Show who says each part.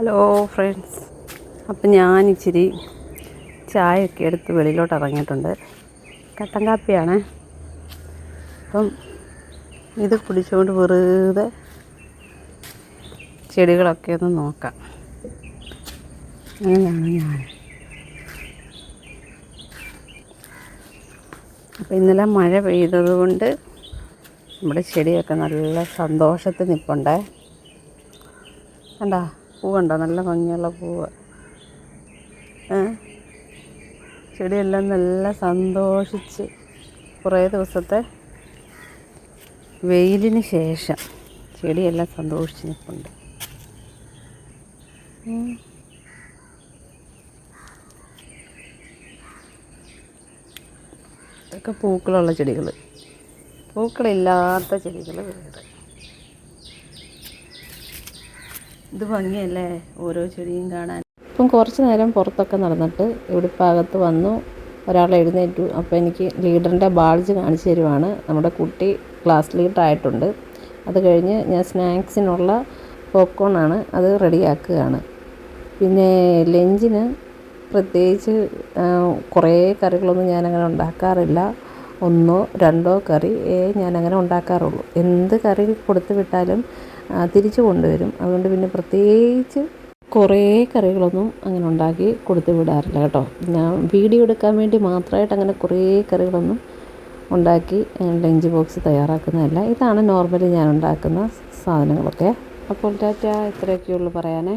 Speaker 1: Hello friends, അപ്പം ഞാൻ ഇച്ചിരി ചായയൊക്കെ എടുത്ത് വെളിയിലോട്ട് ഇറങ്ങിയിട്ടുണ്ട്. കട്ടൻ കാപ്പിയാണ്. അപ്പം ഇത് കുടിച്ചുകൊണ്ട് വെറുതെ ചെടികളൊക്കെ ഒന്ന് നോക്കാം. അങ്ങനെയാണ് ഞാൻ. അപ്പം ഇന്നലെ മഴ പെയ്തത് കൊണ്ട് നമ്മുടെ ചെടിയൊക്കെ നല്ല സന്തോഷത്തിൽ നിൽപ്പുണ്ടേ. കണ്ടോ, പൂവുണ്ടോ? നല്ല ഭംഗിയുള്ള പൂവ്. ചെടിയെല്ലാം നല്ല സന്തോഷിച്ച് കുറേ ദിവസത്തെ വെയിലിന് ശേഷം ചെടിയെല്ലാം സന്തോഷിച്ച് നിൽപ്പുണ്ട്. ഇതൊക്കെ പൂക്കളുള്ള ചെടികൾ, പൂക്കളില്ലാത്ത ചെടികൾ വേറെ. ഇത് ഭംഗിയല്ലേ ഓരോ ചെടിയും കാണാൻ. ഇപ്പം കുറച്ച് നേരം പുറത്തൊക്കെ നടന്നിട്ട് ഇവിടെ ഭാഗത്ത് വന്നു. ഒരാൾ എഴുന്നേറ്റു. അപ്പോൾ എനിക്ക് ലീഡറിൻ്റെ ബാഡ്ജ് കാണിച്ചു തരുവാണ്. നമ്മുടെ കുട്ടി ക്ലാസ് ലീഡറായിട്ടുണ്ട്. അത് കഴിഞ്ഞ് ഞാൻ സ്നാക്സിനുള്ള പോപ്കോണാണ് അത് റെഡിയാക്കുകയാണ്. പിന്നെ ലഞ്ചിന് പ്രത്യേകിച്ച് കുറേ കറികളൊന്നും ഞാനങ്ങനെ ഉണ്ടാക്കാറില്ല. 1-2 കറി ഞാനങ്ങനെ ഉണ്ടാക്കാറുള്ളൂ. എന്ത് കറി കൊടുത്തു വിട്ടാലും തിരിച്ചു കൊണ്ടുവരും. അതുകൊണ്ട് പിന്നെ പ്രത്യേകിച്ച് കുറേ കറികളൊന്നും അങ്ങനെ ഉണ്ടാക്കി കൊടുത്തു വിടാറില്ല കേട്ടോ. ഞാൻ വീഡിയോ എടുക്കാൻ വേണ്ടി മാത്രമായിട്ട് അങ്ങനെ കുറേ കറികളൊന്നും ഉണ്ടാക്കി ലഞ്ച് ബോക്സ് തയ്യാറാക്കുന്നതല്ല. ഇതാണ് നോർമലി ഞാൻ ഉണ്ടാക്കുന്ന സാധനങ്ങളൊക്കെ. അപ്പോൾ ടാറ്റ, ഇത്രയൊക്കെയുള്ളൂ പറയാനേ.